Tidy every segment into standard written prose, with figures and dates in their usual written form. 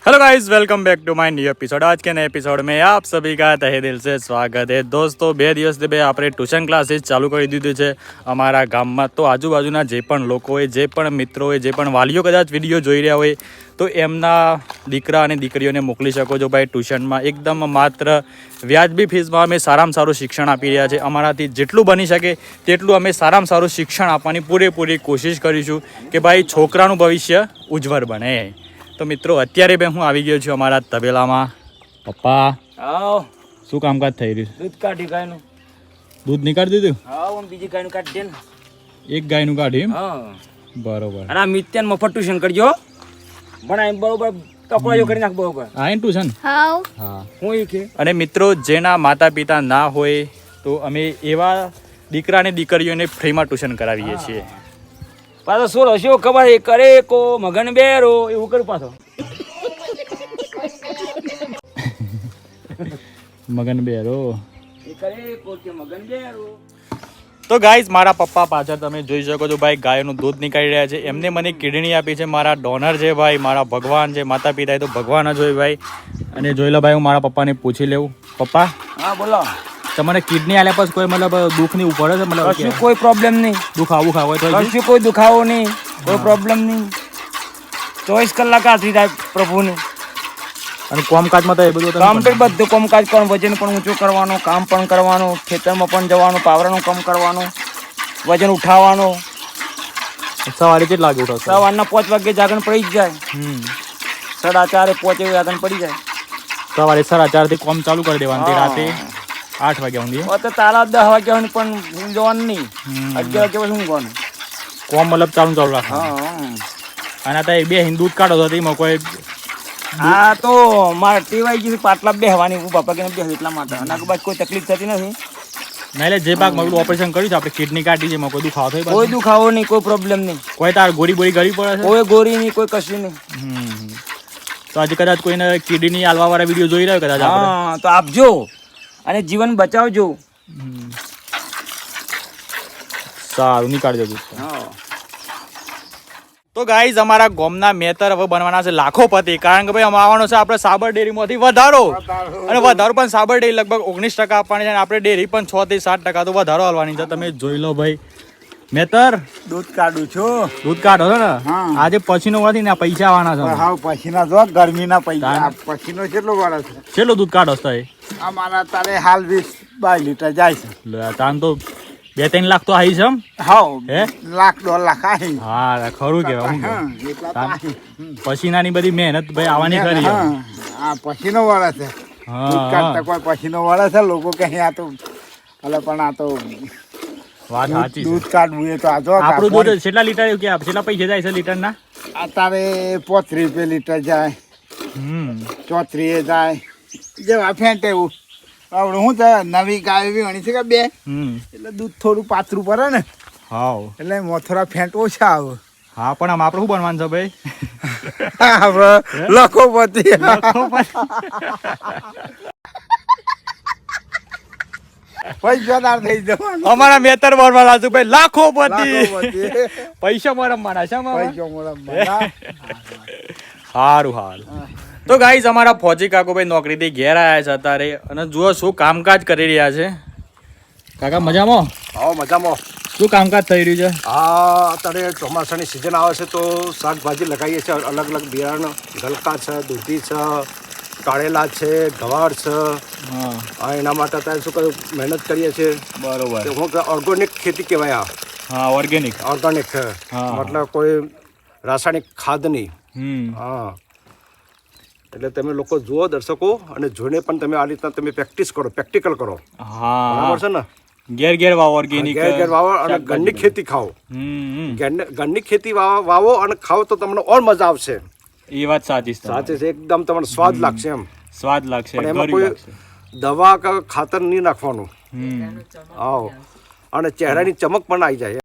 Hello guys, welcome back to my new episode. आज के नए एपिसोड में आप सभी का तहे दिल से સ્વાગત है। દોસ્તો, 2 દિવસથી બે આપણે ટ્યુશન ક્લાસીસ ચાલુ કરી દીધું છે અમારા ગામમાં। તો આજુબાજુના જે પણ લોકો હોય, જે પણ મિત્રો હોય, જે પણ વાલીઓ કદાચ વિડીયો જોઈ રહ્યા હોય તો એમના દીકરા અને દીકરીઓને મોકલી શકો છો ભાઈ ટ્યુશનમાં। એકદમ માત્ર વ્યાજબી ફીસમાં અમે સારામાં સારું શિક્ષણ આપી રહ્યા છે। અમારાથી જેટલું બની શકે તેટલું અમે સારામાં સારું શિક્ષણ આપવાની પૂરેપૂરી કોશિશ કરીશું કે ભાઈ છોકરાનું ભવિષ્ય ઉજ્જવળ બને। તો મિત્રો, અત્યારે બે હું આવી ગયો છું અમારા તબેલામાં। પપ્પા, આવ શું કામકાજ થઈ રહ્યું? દૂધ કાઢી ગાયનું। દૂધ નીકાળી દીધું? હા, હું બીજી ગાયનું કાઢી દે ને। એક ગાયનું કાઢ્યું એમ? હા, બરોબર। અને આ મિત્યાન મફત ટ્યુશન કરજો, ભણાય બરોબર કપડાં કરી નાખ બરોબર। હા, એનું ટ્યુશન? હા। હું એ કે અને મિત્રો, જેના માતા પિતા ના હોય તો અમે એવા દીકરા અને દીકરીઓને ફ્રીમાં ટ્યુશન કરાવીએ છીએ। પાછો શું હશે ખબર એ કરે કો મગન બેરો એવું કરું પાછો। મગન બેરો એ કરે કો કે મગન બેરો। તો ગાઈઝ, મારા પપ્પા પાછળ તમે જોઈ શકો છો ભાઈ ગાયનું દૂધ નીકાળી રહ્યા છે। એમને મને કિડની આપી છે, મારા ડોનર છે ભાઈ, મારા ભગવાન છે। માતા પિતા તો ભગવાન જ હોય ભાઈ। અને જોઈ લો ભાઈ, હું મારા પપ્પાને પૂછી લેવું। પપ્પા, હા બોલો। તમારે કિડની આલ્યા પછી કોઈ મતલબ દુઃખ નહીં પડે છે? મતલબ કશું કોઈ પ્રોબ્લેમ નહીં, દુઃખ આવું ખાવ તો કશું કોઈ દુખાવો નહીં, કોઈ પ્રોબ્લેમ નહીં। 24 કલાક હાજરી થાય પ્રભુની। અને કામકાજમાં તો એ બધું કમ્પ્લીટ બધું કામકાજ કરવાનું, વજન પણ ઊંચું કરવાનું, કામ પણ કરવાનું, ખેતરમાં પણ જવાનું, પાવરાનું કામ કરવાનું, વજન ઉઠાવવાનું। સવારે કેટલા વાગે ઉઠો? સવારના 5 વાગે જાગરણ પડી જ જાય, 4:30 5 જાગરણ પડી જાય। સવારે 4:30 થી કામ ચાલુ કરી દેવાનું, તે રાતે 8 વાગ્યા સુધી? તો તારા 10 વાગ્યા પણ હું જવાનું નહીં, 11 વાગ્યા પછી હું ગવાનું કોમ મતલબ ચાલુ રાખો। અને આ બે દૂધ કાઢો તો એમાં કોઈ હા તો મારે ટેવાઈ ગયું પાટલા બેહવાની, હું બાપા કે બેહ એટલા માટે, અને બાદ કોઈ તકલીફ થતી નથી। ના, એટલે જે ભાગ મગલું ઓપરેશન કર્યું છે આપણે, કિડની કાઢી છે, એમાં કોઈ દુખાવો થયો? કોઈ દુખાવો નહીં, કોઈ પ્રોબ્લેમ નહીં, કોઈ તાર ગોળી બોરી ગળી પડે છે? કોઈ ગોરી નહીં, કોઈ કશું નહીં। તો આજે કદાચ કોઈને કિડની આલવા વાળા વિડીયો જોઈ રહ્યો કદાચ, હા તો આપજો અને જીવન બચાવજો। સારું, નીકાળી દેજો। હા તો ગાઈઝ, અમારા ગામના મેતર હવે બનવાના છે લાખોપતિ, કારણ કે ભાઈ અમે આવવાનો છે આપણે સાબર ડેરીમાંથી વધારો, અને વધારો પણ સાબર ડેરી લગભગ 19% આપવાની છે, અને આપણે ડેરી પણ 6 થી 7% તો વધારો આવવાની છે। તમે જોઈ લો ભાઈ। મેતર, દૂધ કાઢું છું। દૂધ કાઢો છો ને? આજે પછીનો વાથી ને પૈસા આવવાના છે? હા, પછીના જો ગરમીના પૈસા, પછીનો કેટલો વાળો છે? કેટલું દૂધ કાઢો છો? આ મારા તારે હાલ 20-22 લીટર જાય છે। તાન તો 2-3 લાખ તો આવી છે એમ? હા, હે, 1-1.5 લાખ આવી। હા, ખરું કેવાય। એટલા તો આવી। પછીનાની બધી મહેનત ભાઈ આવવાની કરી। હા, પછીનો વાળો છે દૂધ કાઢતા, કોઈ પછીનો વાળો છે। લોકો કહે આ તો અલે, પણ આ તો વાત સાચી। દૂધ કાઢવું એ તો આ જો આપણું દૂધ કેટલા લીટર કે કેટલા પૈસા જાય છે લીટરના? આ તારે 35 રૂપિયા લીટર જાય, 34 જાય, જેવા ફેંટ એવું। આપણે શું છે, નવી ગાય એવી વણી છે કે બે, એટલે દૂધ થોડું પાતળું પડે ને, હા, એટલે થોડા ફેંટ ઓછા આવે। હા, પણ આમ આપણે શું બનવાનું છે ભાઈ? લખોપતિ। પૈસાદાર થઈ જવાનું। અમારા મેતર બનવાના છે ભાઈ લાખોપતિ। પૈસા મરમવાના છે સારું હાલ। તો ગાઈઝ, અમારા ફોજી કાકો ભાઈ નોકરીથી ઘેર આવ્યા છે અત્યારે, અને જુઓ શું કામકાજ કરી રહ્યા છે। કાકા મજામાં? હા, મજામાં। શું કામકાજ થઈ રહ્યું છે? હા, અત્યારે ચોમાસાની સિઝન આવે છે તો શાકભાજી લગાવીએ છીએ, અલગ અલગ બિયારણ, ગલકા છે, દૂધી છે, કાળેલા છે, ગવાર છે। હા, એના માટે અત્યારે શું કહ્યું, મહેનત કરીએ છીએ। બરોબર। હું ઓર્ગેનિક ખેતી કહેવાય આ। હા, ઓર્ગેનિક છે, મતલબ કોઈ રાસાયણિક ખાદ નહીં। હા, એટલે તમે લોકો જુઓ, દર્શકો, અને જોઈને પણ તમે આ રીતના તમે પ્રેક્ટિસ કરો, પ્રેક્ટિકલ કરો। હા, બરાબર છે ને? ઘેર ઘેર વાવો ઓર્ગેનિક, ઘેર વાવો અને ઘરની ખેતી ખાઓ। ઘરની ખેતી વાવો અને ખાઓ તો તમને ઓર મજા આવશે। એ વાત સાચી સાચી છે, એકદમ તમને સ્વાદ લાગશે એમ, સ્વાદ લાગશે, પણ એમાં કોઈ દવા કે ખાતર નહીં નાખવાનું। આવો, અને ચહેરાની ચમક પણ આવી જાય।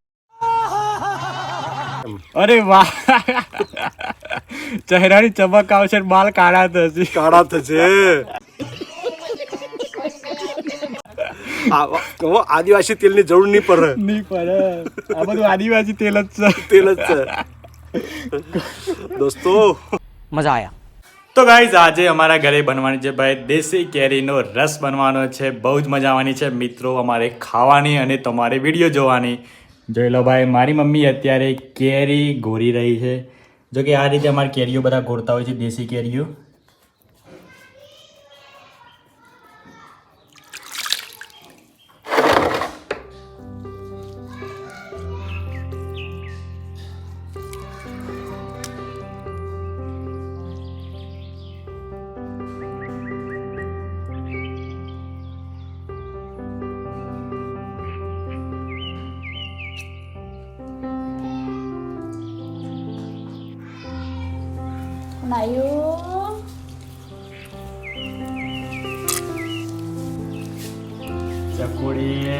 અરે વાહ, ચહેરાની ચમક આવશે, બાલ કાળા થશે। આદિવાસી તેલની જરૂર નહીં પડે। આ બધું આદિવાસી તેલ જ છે। दोस्तों मजा आया। તો ગાઈઝ આજે અમારા ઘરે બનવાની છે ભાઈ દેશી કેરીનો રસ બનવાનો છે. બહુ જ મજા આવવાની છે મિત્રો, અમારે ખાવાની અને તમારે વિડીયો જોવાની. જોઈ લો ભાઈ, મારી મમ્મી અત્યારે કેરી ઘોરી રહી છે. જો કે આ રીતે અમારી કેરીઓ બધા ઘોરતા હોય છે, દેશી કેરીઓ. Nayo. ચકોડી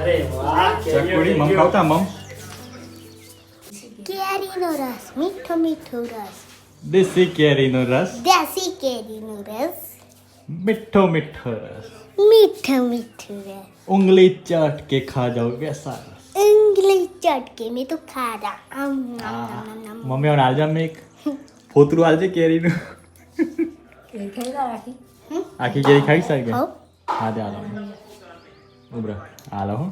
અરે વાહ, ચકોડી મમ ખાવતા મમ. કેરીનો રસ, મીઠો મીઠો રસ, દેશી કેરીનો રસ, દેશી કેરીનો રસ, મીઠો મીઠો રસ, મીઠો મીઠો રસ, ઉંગલી ચાટ કે ખા જાઓ વૈસા રસ. ઉંગલી ચટકે મેં તો ખાધા. આમ નામ હા. નામ નામ નામ. મમ્મી હવે આલજા મેં એક ફોતરું આલજે કેરીનું. આખી કેરી ખાઈ શકે? હો હા દે આલો. ઉભરા આલો હો.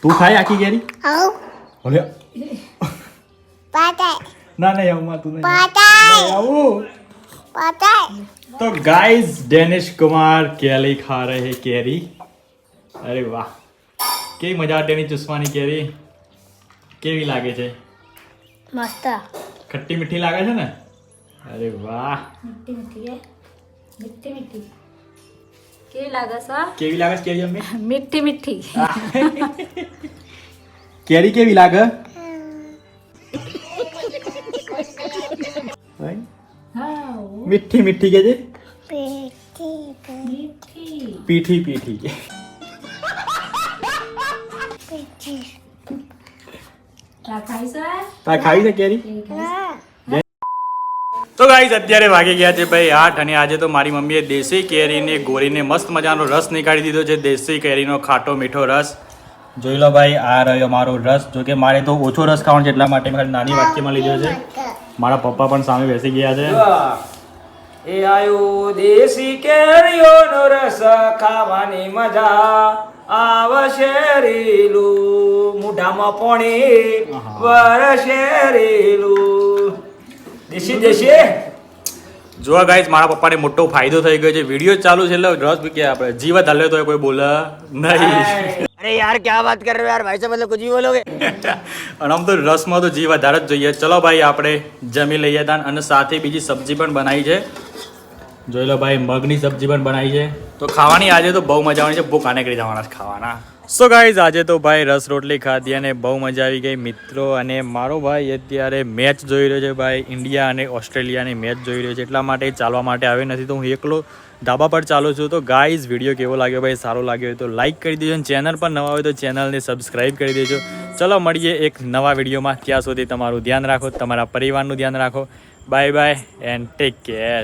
તું ખાય આખી કેરી? હો ઓલે પાટાય ના નહીં આવું તું નહીં પાટાય આવું. પાટાય. तो गाइस डेनिश कुमार केली खा रहे हैं केरी. अरे वाह, કેવી મજા આવે તેની ચૂસવાની કેરી. કેવી લાગે છે? મસ્ત. ખટ્ટી મીઠી લાગે છે ને? અરે વાહ, મીઠી મીઠી હે મીઠી મીઠી કેવી લાગે છે કેવી લાગે છે કેરી અમ્મી? મીઠી મીઠી કેરી કેવી લાગે? ભાઈ, હા મીઠી મીઠી કે છે, પેટી મીઠી પીઠી પીઠી કે. પેટી. તા ખાઈ છે તા ખાવી છે કેરી? હા. તો ગાઈસ અત્યારે વાગી ગયા છે ભાઈ 8 અને આજે તો મારી મમ્મીએ દેશી કેરીને ગોરીને મસ્ત મજાનો રસ નીકાળી દીધો છે. દેશી કેરીનો ખાટો મીઠો રસ. જોઈ લો ભાઈ, આ રહ્યો મારો રસ. જો કે મારે તો ઓછો રસ ખાવાનો છે એટલા માટે મેં ખાલી નાની વાટકીમાં લીધો છે. મારા પપ્પા પણ સામે બેસી ગયા છે. એ આયો દેશી કેરીઓનો રસ ખાવાની મજા આવશે રેલું મોઢામાં પાણી વરસે રેલું. દેશી દેશી. જો ગાઈસ, મારા પપ્પાને મોટો ફાયદો થઈ ગયો છે. વિડીયો ચાલુ છે એટલે રસ કે આપણે જીવત હાલ્યો તો કોઈ બોલે નહીં. અરે યાર ક્યાં વાત કર રહે યાર ભાઈ સાહેબ, मतलब कुछ भी बोलोगे. અને આમ તો રસમાં તો જી વધારે જ જોઈએ. ચલો ભાઈ આપણે જમી લઈએ તાન. અને સાથે બીજી સબ્જી પણ બનાવી છે. જોઈ લો ભાઈ, મગની સબ્જી પણ બનાવી છે. તો ખાવાની આજે તો બહુ મજા આવવાની છે. ભૂખ આને કરી જવાના છે ખાવાના. સો ગાઈઝ, આજે તો ભાઈ રસ રોટલી ખાધી અને બહુ મજા આવી ગઈ મિત્રો. અને મારો ભાઈ અત્યારે મેચ જોઈ રહ્યો છે ભાઈ, ઇન્ડિયા અને ઓસ્ટ્રેલિયાની મેચ જોઈ રહ્યો છે. એટલા માટે ચાલવા માટે આવ્યો નથી, તો હું એકલો ધાબા પર ચાલું છું. તો ગાઈઝ, વિડીયો કેવો લાગ્યો ભાઈ? સારો લાગ્યો હોય તો લાઈક કરી દેજો. અને ચેનલ પર નવા હોય તો ચેનલને સબસ્ક્રાઈબ કરી દેજો. ચલો મળીએ એક નવા વિડીયોમાં. ત્યાં સુધી તમારું ધ્યાન રાખો, તમારા પરિવારનું ધ્યાન રાખો. Bye bye and take care.